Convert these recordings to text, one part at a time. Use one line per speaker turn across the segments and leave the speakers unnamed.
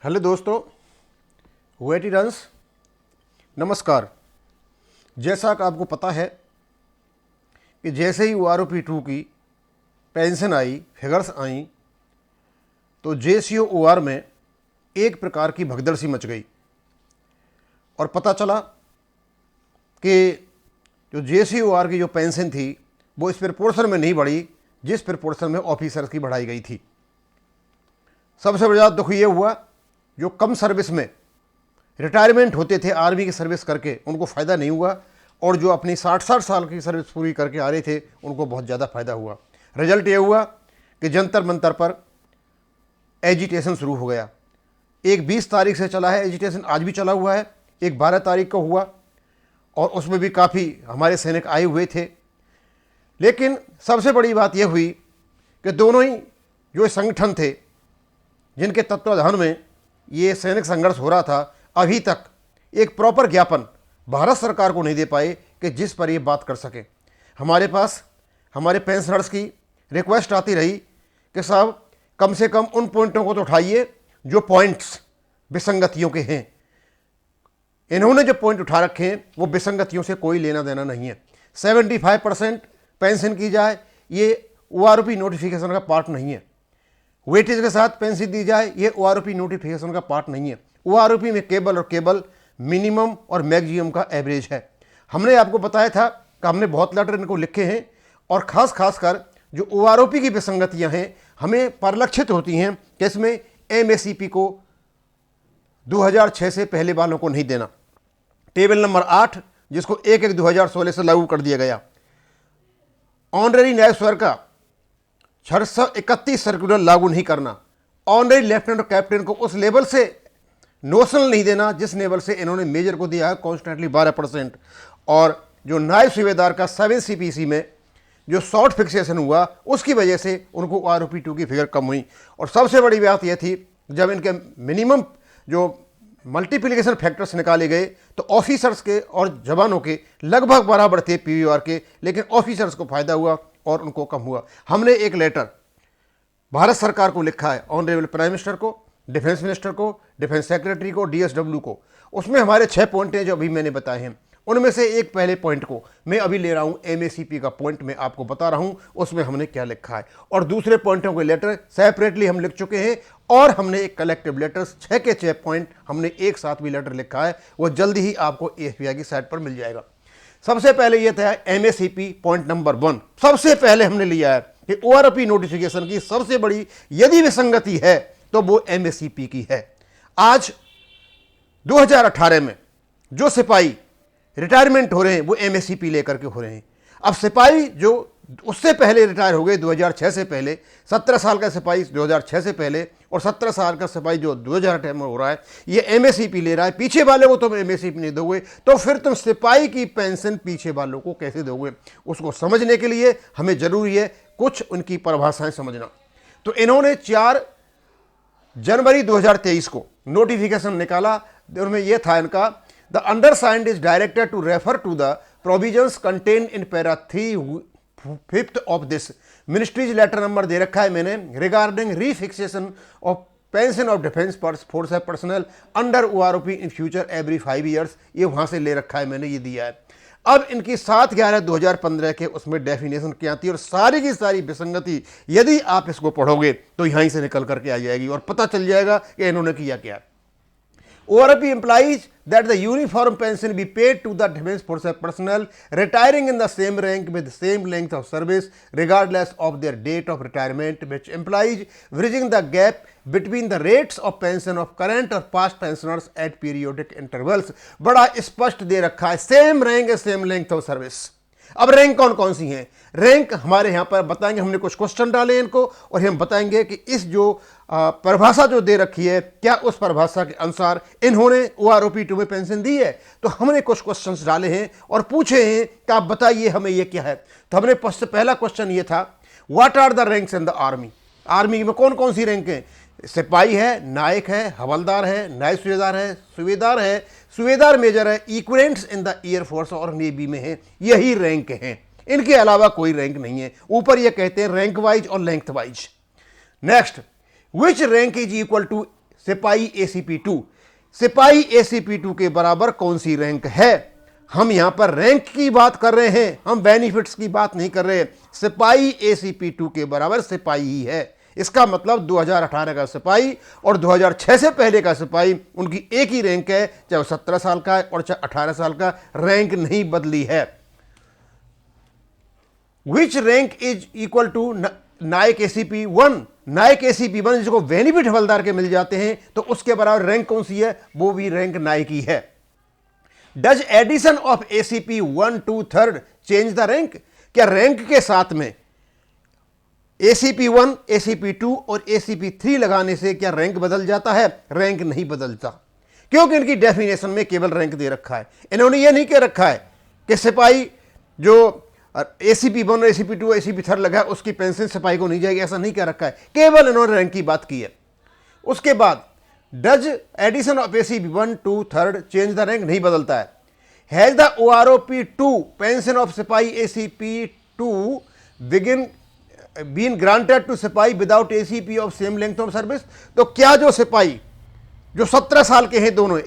Hello दोस्तों, वेटिरन्स नमस्कार। जैसा कि आपको पता है कि जैसे ही OROP-2 की पेंशन आई, फिगर्स आई, तो JCOOR में एक प्रकार की भगदड़ सी मच गई और पता चला कि जो JCOR की जो पेंशन थी वो इस प्रपोर्शन में नहीं बढ़ी जिस प्रपोर्शन में ऑफिसर्स की बढ़ाई गई थी। सबसे बड़ा दुख ये हुआ जो कम सर्विस में रिटायरमेंट होते थे आर्मी की सर्विस करके, उनको फ़ायदा नहीं हुआ, और जो अपनी 60 साल की सर्विस पूरी करके आ रहे थे उनको बहुत ज़्यादा फ़ायदा हुआ। रिजल्ट ये हुआ कि जंतर मंतर पर एजिटेशन शुरू हो गया। एक 20 तारीख से चला है एजिटेशन, आज भी चला हुआ है, एक 12 तारीख को हुआ और उसमें भी काफ़ी हमारे सैनिक आए हुए थे। लेकिन सबसे बड़ी बात यह हुई कि दोनों ही जो संगठन थे जिनके तत्वाधान में ये सैनिक संघर्ष हो रहा था, अभी तक एक प्रॉपर ज्ञापन भारत सरकार को नहीं दे पाए कि जिस पर ये बात कर सके। हमारे पास हमारे पेंशनर्स की रिक्वेस्ट आती रही कि साहब कम से कम उन पॉइंटों को तो उठाइए जो पॉइंट्स विसंगतियों के हैं। इन्होंने जो पॉइंट उठा रखे हैं वो विसंगतियों से कोई लेना देना नहीं है। 75% पेंशन की जाए, ये OROP नोटिफिकेशन का पार्ट नहीं है। वेटेज के साथ पेंशन दी जाए, ये OROP नोटिफिकेशन का पार्ट नहीं है। OROP में केवल और केवल मिनिमम और मैक्सिमम का एवरेज है। हमने आपको बताया था कि हमने बहुत लेटर इनको लिखे हैं और खास कर जो OROP की विसंगतियां हैं हमें परिलक्षित होती हैं कि इसमें MACP को 2006 से पहले वालों को नहीं देना। टेबल नंबर 8 जिसको 1/1/2016 से लागू कर दिया गया। ऑनरेरी नायब सर का 631 सर्कुलर लागू नहीं करना। ऑनरेरी लेफ्टिनेंट और कैप्टन को उस लेवल से नोशनल नहीं देना जिस लेवल से इन्होंने मेजर को दिया है कॉन्स्टेंटली 12%। और जो नायब सूबेदार का 7 CPC में जो शॉर्ट फिक्सेशन हुआ उसकी वजह से उनको OROP-2 की फिगर कम हुई। और सबसे बड़ी बात यह थी जब इनके मिनिमम जो मल्टीप्लिकेशन फैक्टर्स निकाले गए तो ऑफिसर्स के और जवानों के लगभग बराबर थे PVR के, लेकिन ऑफिसर्स को फायदा हुआ और उनको कम हुआ। हमने एक लेटर भारत सरकार को लिखा है, ऑनरेबल प्राइम मिनिस्टर को, डिफेंस मिनिस्टर को, डिफेंस सेक्रेटरी को, DSW को। उसमें हमारे 6 पॉइंट हैं जो अभी मैंने बताए हैं। उनमें से एक पहले पॉइंट को मैं अभी ले रहा हूं, MACP का पॉइंट मैं आपको बता रहा हूं उसमें हमने क्या लिखा है, और दूसरे पॉइंटों के लेटर सेपरेटली हम लिख चुके हैं। और हमने एक कलेक्टिव लेटर्स 6 के 6 पॉइंट हमने एक साथ भी लेटर लिखा है, वो जल्दी ही आपको AFPI की साइट पर मिल जाएगा। सबसे पहले यह था MACP पॉइंट नंबर 1। सबसे पहले हमने लिया है कि OROP नोटिफिकेशन की सबसे बड़ी यदि विसंगति है तो वो MACP की है। आज 2018 में जो सिपाही रिटायरमेंट हो रहे हैं वो MACP लेकर के हो रहे हैं। अब सिपाही जो उससे पहले रिटायर हो गए 2006 से पहले, 17 साल का सिपाही 2006 से पहले और 17 साल का सिपाही जो 2018 में हो रहा है ये MACP ले रहा है। पीछे वाले को तुम MACP नहीं दोगे तो फिर तुम सिपाही की पेंशन पीछे वालों को कैसे दोगे? उसको समझने के लिए हमें जरूरी है कुछ उनकी परिभाषाएं समझना। तो इन्होंने 4 जनवरी 2023 को नोटिफिकेशन निकाला। उनमें यह था इनका, the undersigned is directed to refer to the provisions contain in para 3/5 of this. Ministry's letter number दे रखा है मैंने, regarding refixation of pension of defence force personnel under OROP in future every 5 years. ये वहां से ले रखा है मैंने, ये दिया है। अब इनकी 7/11/2015 के उसमें डेफिनेशन क्या आती है और सारी की सारी विसंगति यदि आप इसको पढ़ोगे तो यहीं से निकल करके आ जाएगी और पता चल जाएगा कि इन्होंने किया क्या। OROP implies that the uniform pension be paid to the defense force personnel retiring in the same rank with the same length of service regardless of their date of retirement, which implies bridging the gap between the rates of pension of current or past pensioners at periodic intervals। बड़ा स्पष्ट दे रखा है, same rank same length of service. अब rank कौन कौन सी हैं? Rank हमारे यहाँ पर बताएंगे, हमने कुछ क्वेश्चन डाले इनको और हम बताएंगे कि इस जो परिभाषा जो दे रखी है क्या उस परिभाषा के अनुसार इन्होंने OROP-2 में पेंशन दी है। तो हमने कुछ क्वेश्चंस डाले हैं और पूछे हैं कि आप बताइए हमें ये क्या है। तो हमने पहला क्वेश्चन ये था, what are the ranks in the army. Army में कौन कौन सी रैंक हैं? सिपाही है, नायक है, हवलदार है, नायब सूबेदार है, सूबेदार मेजर है, इक्विवेलेंट्स इन द एयरफोर्स और नेवी में है। यही रैंक हैं, इनके अलावा कोई रैंक नहीं है। ऊपर ये कहते हैं रैंक वाइज और length wise. Next, which rank is equal to sipahi ACP2। सिपाही ACP2 के बराबर कौन सी रैंक है? हम यहां पर रैंक की बात कर रहे हैं, हम बेनिफिट्स की बात नहीं कर रहे। सिपाही ACP2 के बराबर सिपाही ही है। इसका मतलब 2018 का सिपाही और 2006 से पहले का सिपाही, उनकी एक ही रैंक है, चाहे वो 17 साल का है और चाहे 18 साल का, रैंक नहीं बदली है। Which rank is equal to Naik ACP1? नायक ACP1 जिसको बेनिफिट हवलदार के मिल जाते हैं, तो उसके बराबर रैंक कौन सी है? वो भी रैंक नायक ही है। Does addition of ACP1 to 3rd change the rank? क्या रैंक के साथ में ACP1, ACP2 और ACP3 लगाने से क्या रैंक बदल जाता है? रैंक नहीं बदलता, क्योंकि इनकी डेफिनेशन में केवल रैंक दे रखा है। इन्होंने ये नहीं कह रखा है कि सिपाही जो ACP1 और ACP2 ACP3 लगा है उसकी पेंशन सिपाही को नहीं जाएगी, ऐसा नहीं कह रखा है, केवल इन्होंने रैंक की बात की है। उसके बाद does addition of ACP1 to 3rd change the rank? नहीं बदलता है। Has the OROP2 pension of सिपाही ACP2 बीन ग्रांटेड टू सिपाही without ACP of same length of service? तो क्या जो सिपाही जो 17 साल के हैं, दोनों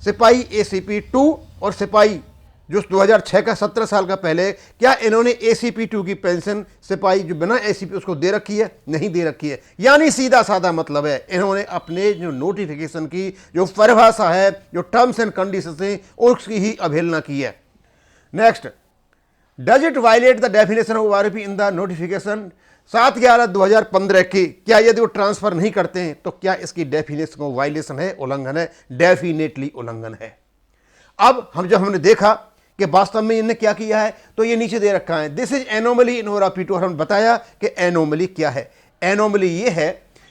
सिपाही ACP2 और सिपाही जो 2006 का 17 साल का पहले, क्या इन्होंने ACP2 की पेंशन सिपाही जो बिना ACP उसको दे रखी है? नहीं दे रखी है। यानी सीधा साधा मतलब है, इन्होंने अपने जो नोटिफिकेशन की जो परिभाषा है, जो टर्म्स एंड कंडीशंस हैं, उसकी ही अवहेलना की है। Next, does it violate the definition of ORP in the notification? 7/11/2015 की क्या यदि वो ट्रांसफर नहीं करते हैं तो क्या इसकी डेफिनेशन को वायलेशन है, उल्लंघन है? डेफिनेटली उल्लंघन है। अब हमने देखा कि वास्तव में इन्होंने क्या किया है, तो ये नीचे दे रखा है, this is anomaly in ORP2। और हमने बताया कि एनोमली क्या है। एनोमली ये है,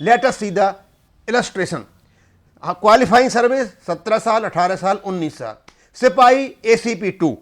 let us see the illustration. Qualifying service 17 साल, 18 साल, 19 साल, सिपाही ACP2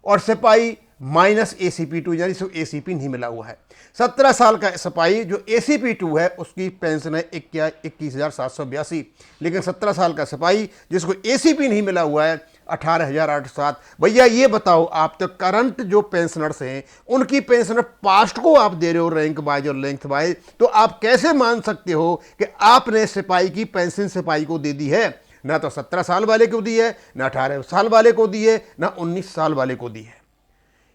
और सिपाही माइनस ACP2, यानी इसको ACP नहीं मिला हुआ है। 17 साल का सिपाही जो ACP2 है उसकी पेंशन है 21,782, लेकिन 17 साल का सिपाही जिसको ACP नहीं मिला हुआ है 18,807। भैया ये बताओ, आप तो करंट जो पेंशनर्स हैं उनकी पेंशन पास्ट को आप दे रहे हो रैंक वाइज और लेंथ वाइज, तो आप कैसे मान सकते हो कि आपने सिपाही की पेंशन सिपाही को दे दी है? ना तो 17 साल वाले को दी है, ना 18 साल वाले को दी है, ना 19 साल वाले को दी है।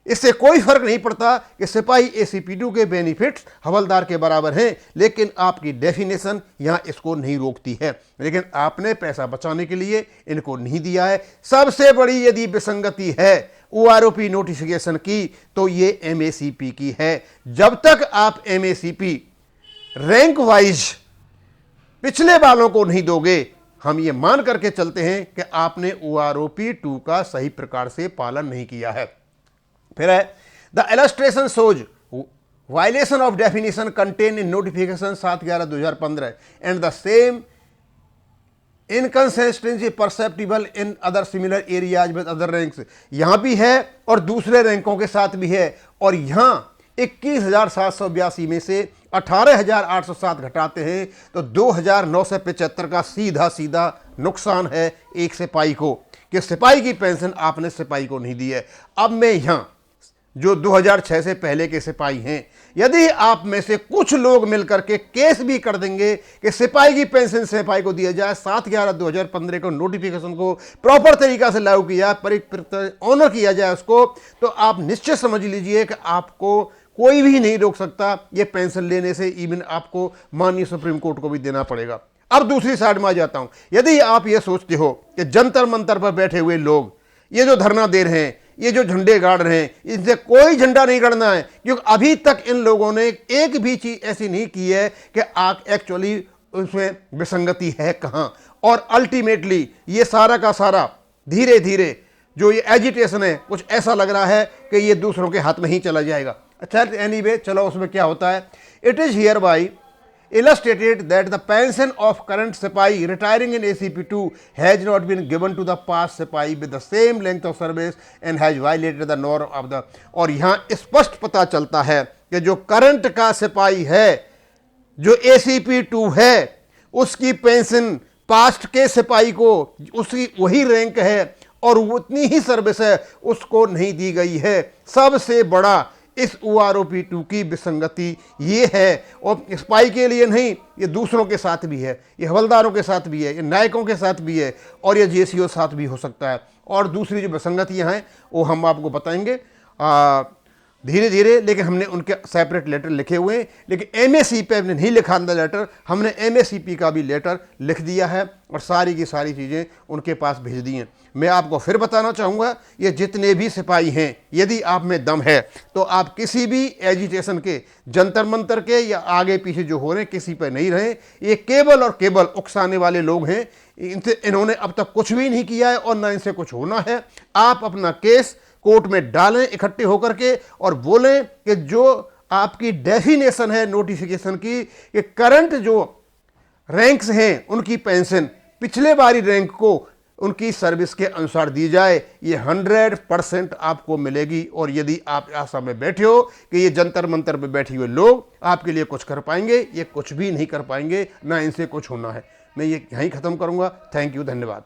इससे कोई फर्क नहीं पड़ता कि सिपाही ACP2 के बेनिफिट्स हवलदार के बराबर हैं, लेकिन आपकी डेफिनेशन यहां इसको नहीं रोकती है। लेकिन आपने पैसा बचाने के लिए इनको नहीं दिया है। सबसे बड़ी यदि विसंगति है ORP नोटिफिकेशन की, तो ये MACP की है। जब तक आप MACP रैंक वाइज पिछले वालों को नहीं दोगे, हम ये मान करके चलते हैं कि आपने ORP2 का सही प्रकार से पालन नहीं किया है। फिर है, the illustration shows violation of definition contain in notification 7/11/2015 and the same inconsistency perceptible in other similar areas with other ranks. यहां भी है और दूसरे रैंकों के साथ भी है। और यहां 21,782 में से 18,807 घटाते हैं तो 2,975 का सीधा सीधा नुकसान है एक सिपाही को, कि सिपाही की पेंशन आपने सिपाही को नहीं दी है। अब मैं यहां जो 2006 से पहले के सिपाही हैं, यदि आप में से कुछ लोग मिलकर के केस भी कर देंगे कि सिपाही की पेंशन सिपाही को दिया जाए, 7/11/2015 को नोटिफिकेशन को प्रॉपर तरीका से लागू किया, ऑनर किया जाए उसको, तो आप निश्चित समझ लीजिए कि आपको कोई भी नहीं रोक सकता ये पेंशन लेने से। इवन आपको माननीय सुप्रीम कोर्ट को भी देना पड़ेगा। अब दूसरी साइड में आ जाता हूं। यदि आप ये सोचते हो कि जंतर मंतर पर बैठे हुए लोग ये जो धरना दे रहे हैं, ये जो झंडे गाड़ रहे हैं, इनसे कोई झंडा नहीं गड़ना है, क्योंकि अभी तक इन लोगों ने एक भी चीज ऐसी नहीं की है कि आप एक्चुअली उसमें विसंगति है कहां। और अल्टीमेटली ये सारा का सारा धीरे धीरे जो ये एजिटेशन है, कुछ ऐसा लग रहा है कि ये दूसरों के हाथ में ही चला जाएगा। अच्छा, एनीवे चलो उसमें क्या होता है। It is here by illustrated that the pension of current सिपाही retiring in ACP2 has not been given to the past सिपाही with the same length of service and has violated the norm of the। और यहाँ स्पष्ट पता चलता है कि जो करंट का सिपाही है, जो ACP2 है, उसकी पेंशन पास्ट के सिपाही को उसकी वही रैंक है और उतनी ही सर्विस है, उसको नहीं दी गई है। सबसे बड़ा इस OROP2 की विसंगति ये है, और स्पाई के लिए नहीं, ये दूसरों के साथ भी है, ये हवलदारों के साथ भी है, ये नायकों के साथ भी है, और ये JCO साथ भी हो सकता है। और दूसरी जो विसंगतियाँ हैं वो हम आपको बताएंगे धीरे धीरे, लेकिन हमने उनके सेपरेट लेटर लिखे हुए हैं। लेकिन MAC पे हमने नहीं लिखा अंदर लेटर, हमने MACP का भी लेटर लिख दिया है और सारी की सारी चीज़ें उनके पास भेज दी हैं। मैं आपको फिर बताना चाहूँगा, ये जितने भी सिपाही हैं, यदि आप में दम है तो आप किसी भी एजिटेशन के, जंतर मंतर के या आगे पीछे जो हो रहे हैं, किसी पर नहीं रहें। ये केवल और केवल उकसाने वाले लोग हैं, इन्होंने अब तक कुछ भी नहीं किया है और ना इनसे कुछ होना है। आप अपना केस कोर्ट में डालें इकट्ठे होकर के और बोलें कि जो आपकी डेफिनेशन है नोटिफिकेशन की, कि करंट जो रैंक्स हैं उनकी पेंशन पिछले बारी रैंक को उनकी सर्विस के अनुसार दी जाए, ये 100% आपको मिलेगी। और यदि आप आशा में बैठे हो कि ये जंतर मंतर पे बैठे हुए लोग आपके लिए कुछ कर पाएंगे, ये कुछ भी नहीं कर पाएंगे, ना इनसे कुछ होना है। मैं ये यहीं ख़त्म करूँगा। थैंक यू, धन्यवाद।